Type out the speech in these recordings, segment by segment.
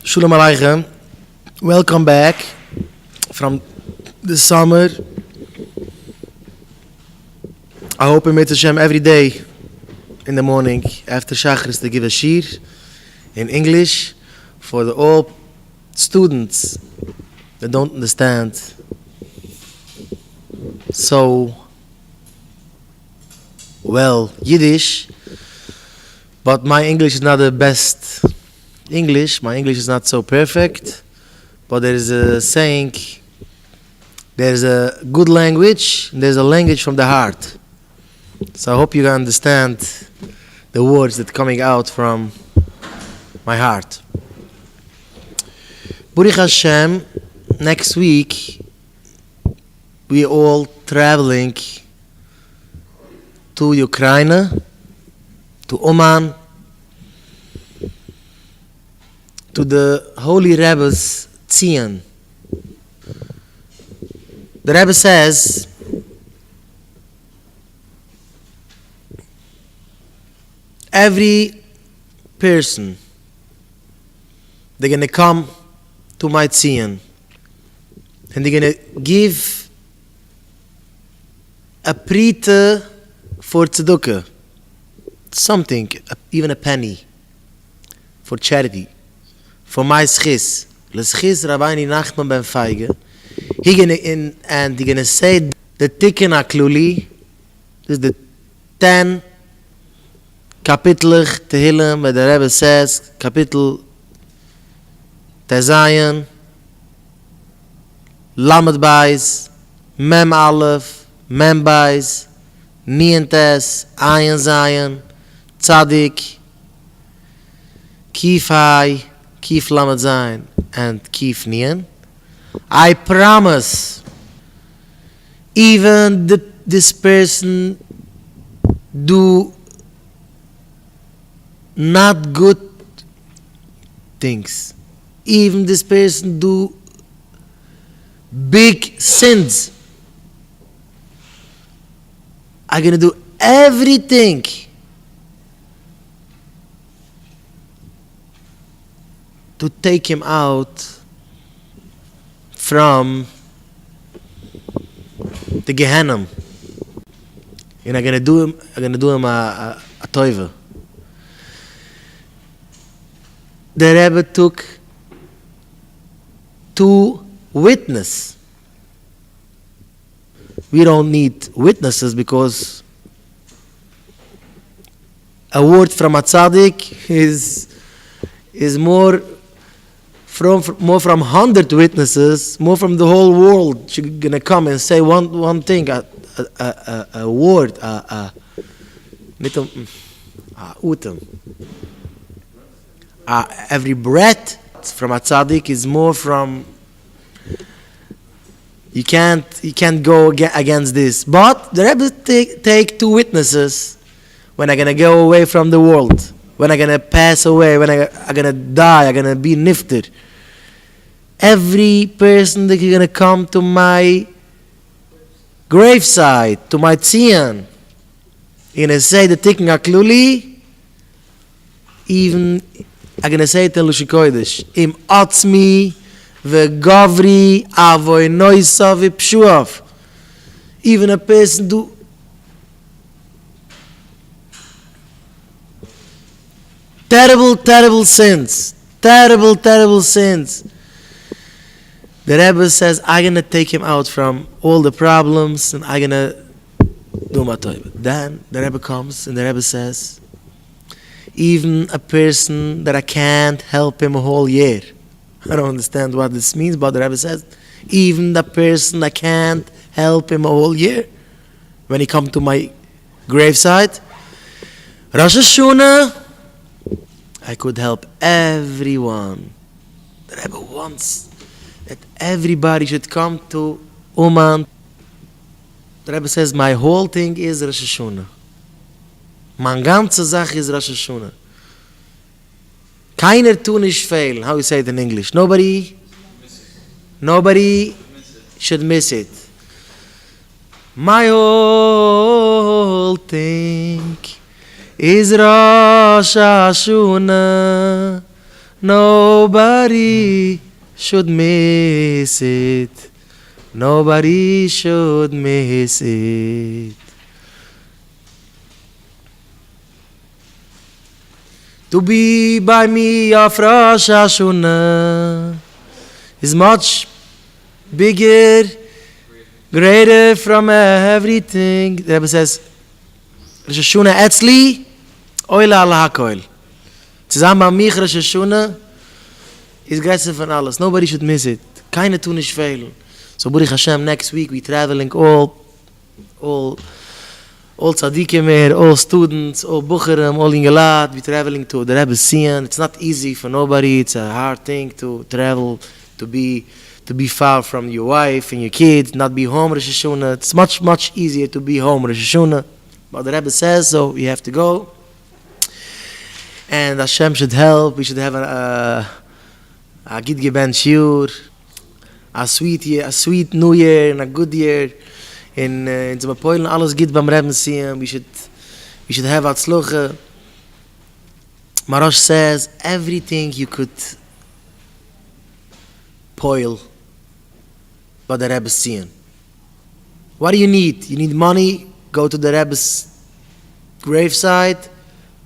Shalom Aleichem. Welcome back from the summer. I hope in Mitzvah Hashem every day in the morning after Shachris to give a shir in English for the all students that don't understand so well Yiddish, but my English is not the best English. My English is not so perfect, but there is a saying, there's a good language, there's a language from the heart. So I hope you can understand the words that are coming out from my heart. Baruch Hashem, next week we are all traveling to Ukraine, to Oman, to the Holy Rebbe's Tzion. The Rebbe says, every person, they're going to come to my Tzion and they're going to give a prita for tzedukah, something, even a penny, for charity. For my schis, the schis Rabbi Nachman ben Feige, he gonna say the Tikkun HaKluli, this is the 10 kapitelig Tehillim, where the Rebbe says, kapitel Tezayin, Lamed Bais, Mem Aleph, Mem Bais, Nientes, Ayin Zayin, Tzadik, Kif Hai, Kif Lamed Zayin, and Kif Nien. I promise, even this person do not good things, even this person do big sins, I'm gonna do everything to take him out from the Gehenna. And I'm gonna do him a toiva. The Rebbe took 2 witnesses. We don't need witnesses because a word from a tzaddik is more from 100 witnesses, more from the whole world. You're gonna come and say one thing, a word, every breath from a tzaddik is more from. You can't go against this. But the Rebbe take 2 witnesses when I'm gonna go away from the world, when I'm gonna pass away, when I'm gonna die, I'm gonna be nifted. Every person that is gonna come to my graveside, to my Tzion, you're gonna say the Tikkun HaKluli, even I'm gonna say it in Lushi Kodesh, Im Atzmi V'Gavri Avoy Noisa V'Pshuav. Even a person do terrible sins. Terrible sins. The Rebbe says, I'm going to take him out from all the problems and I'm going to do my toilet. Then the Rebbe comes and the Rebbe says, even a person that I can't help him a whole year. I don't understand what this means, but the Rebbe says, even the person I can't help him a whole year, when he come to my graveside, Rosh Hashanah, I could help everyone. The Rebbe wants that everybody should come to Oman. The Rebbe says, my whole thing is Rosh Hashanah. Mein ganze Sache is Rosh Hashanah. Keiner tun nicht fehl. How you say it in English? Nobody should miss it. My whole thing is Rosh Hashanah. Nobody Nobody should miss it. Nobody should miss it. To be by me of Rosh Hashanah is much bigger, greater from everything. The Rebbe says, Rosh Hashanah etzli, oila ala hakoil. Zusammen mit mich Rosh Hashanah is größer von alles. Nobody should miss it. Keine tun nicht fehlen. So Baruch Hashem, next week we traveling all tzaddikim here, all students, all bucherim, all ingelad. We traveling to the Rebbe's Sion. It's not easy for nobody. It's a hard thing to travel, to be far from your wife and your kids, not be home Rosh Hashanah. It's much easier to be home Rosh Hashanah. But the Rebbe says so. You have to go. And Hashem should help. We should have a Gid Geben Shiur. A sweet year, a sweet new year, and a good year. In zum Polen alles geht beim Rebbe sehen. We should have Atzloche. Marrige says everything you could poil by the Rebbe sehen. What do you need? You need money. Go to the Rebbe's graveside,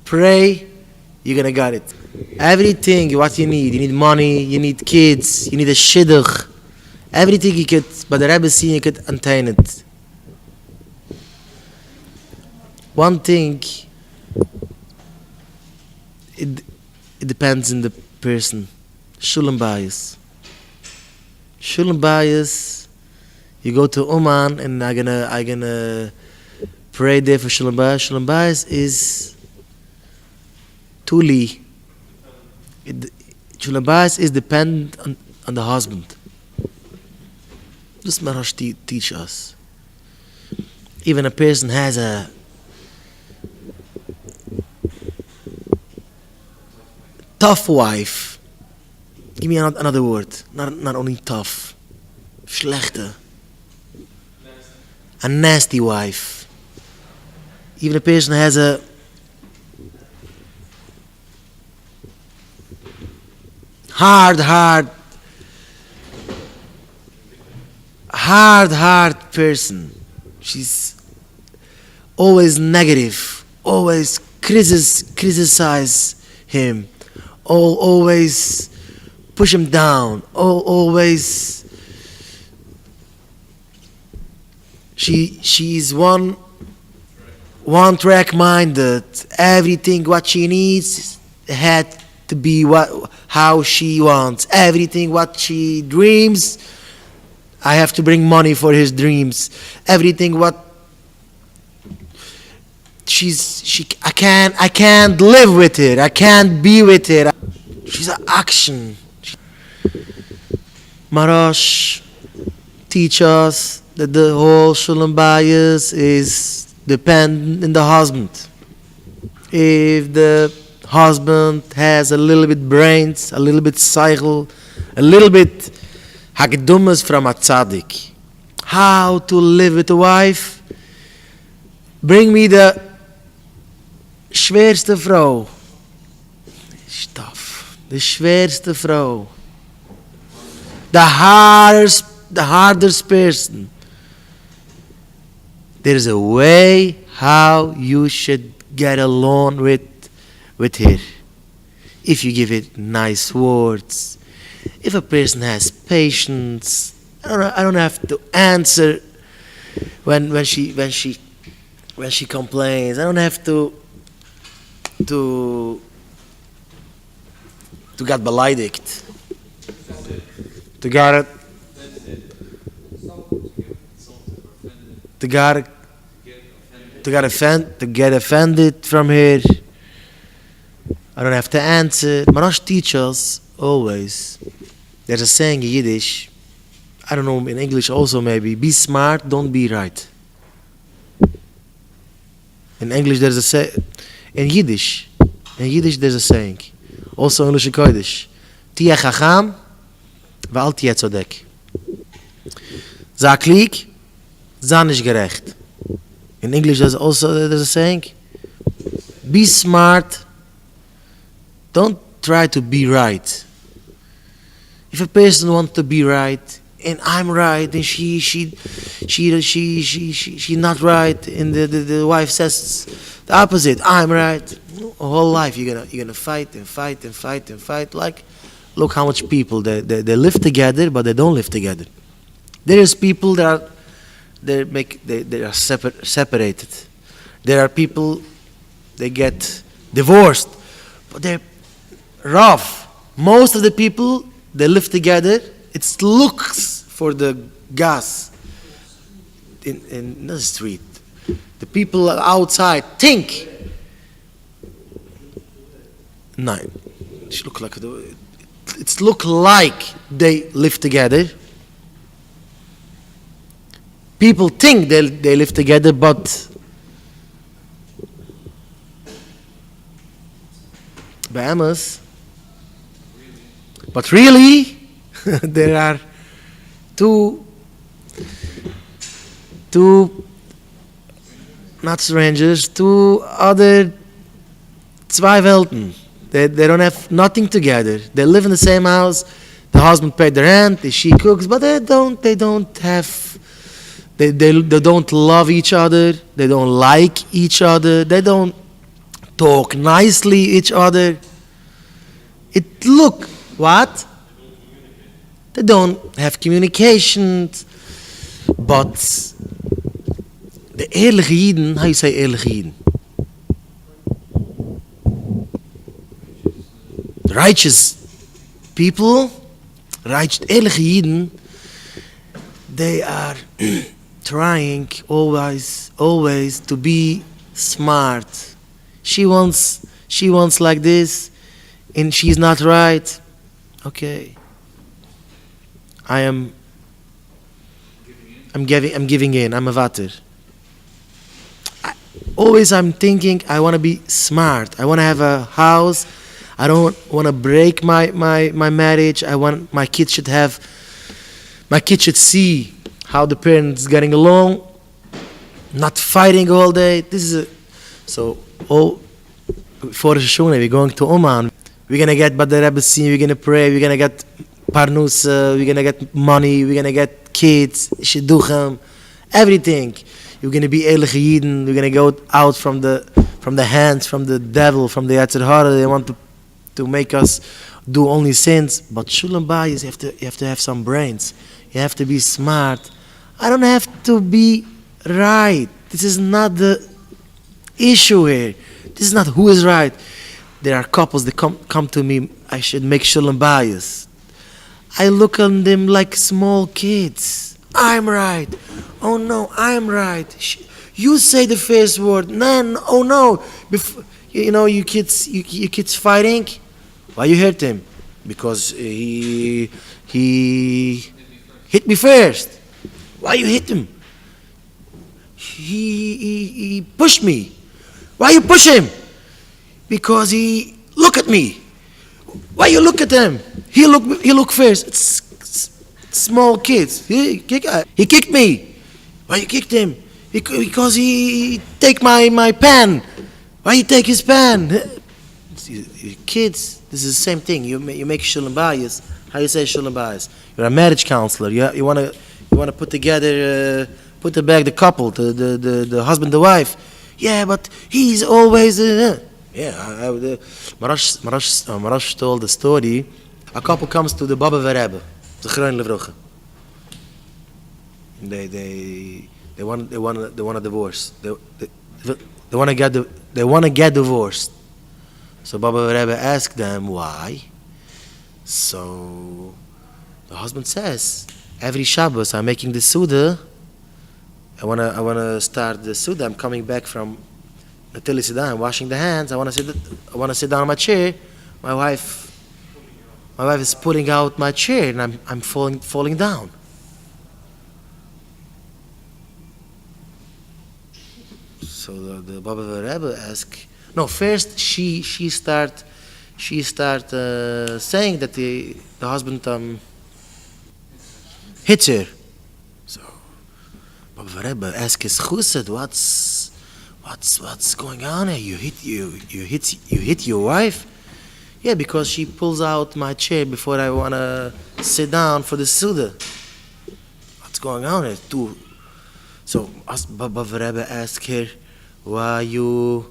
pray. You're gonna get it. Everything what you need money. You need kids. You need a shidduch. Everything you could, but the Rebbe see you could attain it. One thing, it depends on the person. Shulam bias. Shulam bias. You go to Oman and I'm gonna pray there for Shulam bias. Shulam bias is tuli. Shulam bias is dependent on the husband. This Marrige teach us. Even a person has a tough wife. Give me another word. Not only tough. Schlechte. A nasty wife. Even a person has a hard person. She's always negative, always criticize him, always push him down, always. She's one track minded. Everything what she needs had to be how she wants. Everything what she dreams, I have to bring money for his dreams. Everything what I can't live with her. I can't be with her. She's an action. Marrige teach us that the whole shulam bias is dependent on the husband. If the husband has a little bit brains, a little bit cycle, a little bit hagdumas from a tzaddik, how to live with a wife, bring me the schwerste Frau. It's tough. The schwerste Frau. The hardest person. There's a way how you should get along with her. If you give it nice words, if a person has patience, I don't have to answer when she complains. I don't have to get beleidigt. To get offended from her. I don't have to answer. Marrige teaches us always. There's a saying in Yiddish, I don't know, in English also maybe, be smart, don't be right. In English there's a saying, in Yiddish there's a saying, also in English Kodesh, Tia chacham, va'al tia tzodek. Sa klik, sa nish gerecht. In English there's a saying, be smart, don't try to be right. If a person wants to be right, and I'm right, and she not right, and the wife says the opposite, I'm right. A whole life you're gonna fight and fight and fight and fight. Like, look how much people they live together, but they don't live together. There's people that are they are separated. There are people they get divorced, but they're rough. Most of the people they live together. It looks for the gas in the street. The people outside think. No, it look like they live together. People think they live together, but Bahamas. But really, there are two not strangers, two other zwei Welten. They don't have nothing together. They live in the same house. The husband paid the rent. She cooks, but they don't have. They don't love each other. They don't like each other. They don't talk nicely each other. It look what? They don't have communication. But the eerlijke Jiden, how you say eerlijke Jiden? Righteous people, righteous eerlijke Jiden, they are trying always to be smart. She wants like this, and she's not right. Okay, I'm giving in. I'm a vater. I'm thinking I want to be smart. I want to have a house. I don't want to break my marriage. I want my kids should see how the parents getting along, not fighting all day. For the Shona, we're going to Oman. We're gonna get Badar Rebbetzin. We're gonna pray. We're gonna get parnus. We're gonna get money. We're gonna get kids, shidduchim, everything. You're gonna be Eilige Yidden. We're gonna go out from the hands, from the devil, from the Yetzer Hara. They want to make us do only sins. But Shulam Bayis, you have to have some brains. You have to be smart. I don't have to be right. This is not the issue here. This is not who is right. There are couples that come to me. I should make Shulam Bayis. I look on them like small kids. I'm right. Oh no, I'm right. You say the first word. No, oh no. You kids fighting. Why you hurt him? Because he hit me first. Why you hit him? He pushed me. Why you push him? Because he look at me. Why you look at him? He look first. It's small kids. He kicked me. Why you kicked him? Because he take my pen. Why you take his pen? Kids, this is the same thing. You make Shulam Bayis. How you say Shulam Bayis? You're a marriage counselor. You wanna put together, put the couple, the husband, the wife. Yeah, but he's always. Marrige told the story. A couple comes to the Baba Rebbe, Zechron Levrocha. They want a divorce. They want to get divorced. So Baba Rebbe asked them why. So the husband says, every Shabbos I'm making the Suda. I wanna start the Suda. I'm coming back from Natili Sidan. I'm washing the hands. I wanna sit down on my chair. My wife is pulling out my chair, and I'm falling down. So the Baba Rebbe asked. No, first she start saying that the husband hits her. So Baba Rebbe asked his chused, what's going on here? You hit your wife? Yeah, because she pulls out my chair before I want to sit down for the Suda. What's going on here? Too. So, Baba Rebbe asked her, why you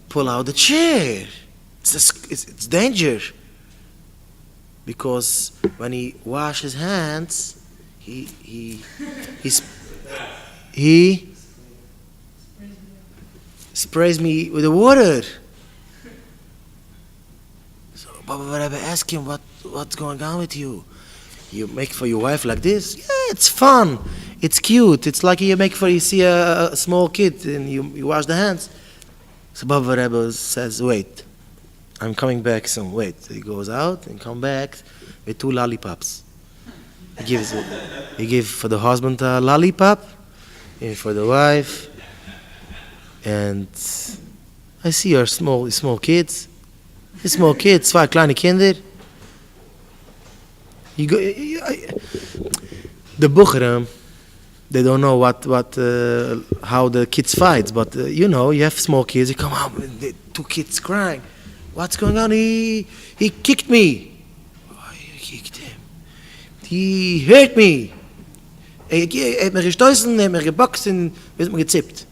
pull out the chair? It's danger. Because when he washes his hands, he sprays me with the water. So Baba Rebbe asked him, what's going on with you? You make for your wife like this? Yeah, it's fun. It's cute. It's like you see a small kid and you wash the hands. So Baba Rebbe says, wait, I'm coming back soon. Wait. So he goes out and come back with 2 lollipops. He gives for the husband a lollipop and for the wife. And I see your small kids. Die small kids, 2 kleine Kinder. The Bucherim, they don't know how the kids fight, but you have small kids. You come out with the 2 kids crying. What's going on? He kicked me. Oh, you kicked him. He hurt me. He hat mich gestoßen, hat mich geboxt und wird mir gezippt.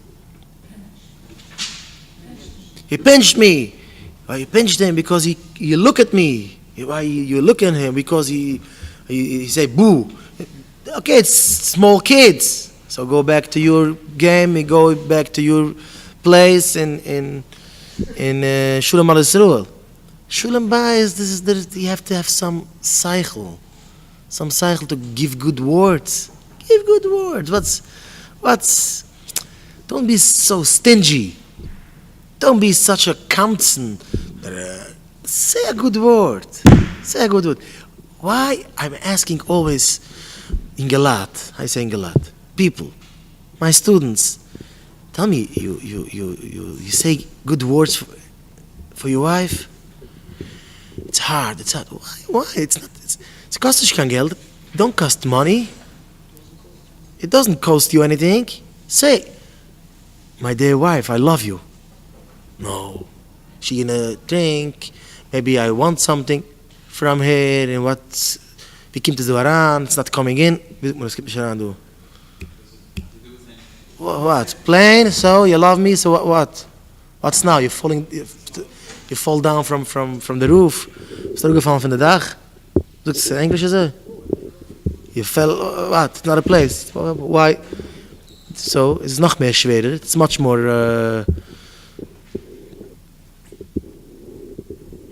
He pinched me. Why you pinched him? Because he look at me. Why you look at him? Because he say boo. Okay, it's small kids. So go back to your game and go back to your place in Shulam al Yisroel. Shulam Bayis, you have to have some cycle to give good words. Give good words. Don't be so stingy. Don't be such a kamtzen. Say a good word. Why I'm asking always in Galat, I say in Galat, people, my students, tell me, you say good words for your wife? It's hard. Why? It's cost you kein Geld. It don't cost money. It doesn't cost you anything. Say, my dear wife, I love you. No. She gonna drink. Maybe I want something from her. And wie kommt es so heran? It's not coming in. Wie muss ich heran do? What? Plain? So you love me? So what? What's now? You fall down from the roof. Ist gefallen von der Dach? Du sagst Englisch so? You fell. What? It's not a place. Why? So it's noch mehr schwerer. It's much more.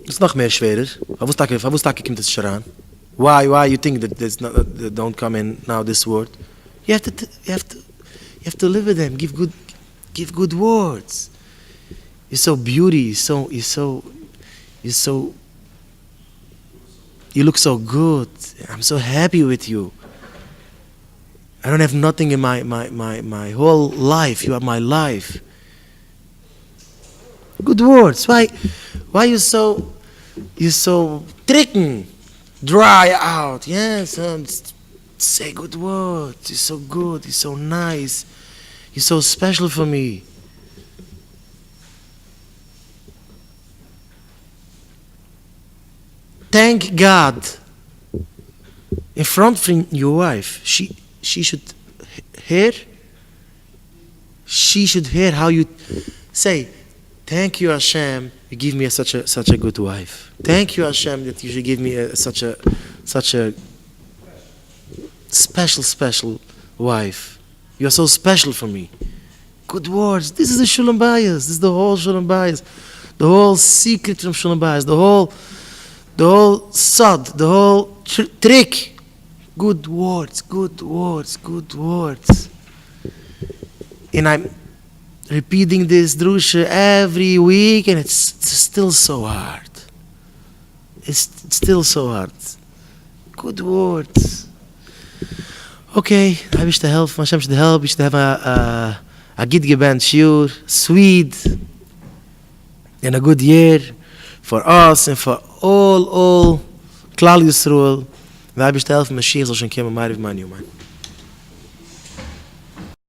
It's noch mehr schwerer. Warum kommt es heran? Why you think that that don't come in now this word? You have to live with them. Give good words. You're so beauty. You look so good. I'm so happy with you. I don't have nothing in my whole life. You are my life. Good words. Why you so tricken? Dry out. Yes, say good words. You're so good. You're so nice. You're so special for me. Thank God. In front of your wife, she should hear. She should hear how you say, "Thank you, Hashem. You give me such a good wife. Thank you, Hashem, that you should give me such a special wife. You are so special for me." Good words. This is the Shulam Bayis. This is the whole Shulam Bayis. The whole secret from Shulam Bayis. The whole sod. The whole trick. Good words. And I'm repeating this drusha every week, and it's still so hard. It's still so hard. Good words. Okay, I wish to help. Hashem should help. We should have a good gebend shiur, sweet, and a good year for us and for all Klal Yisroel. And I wish to help. Mashiach shall come. Marrige, man.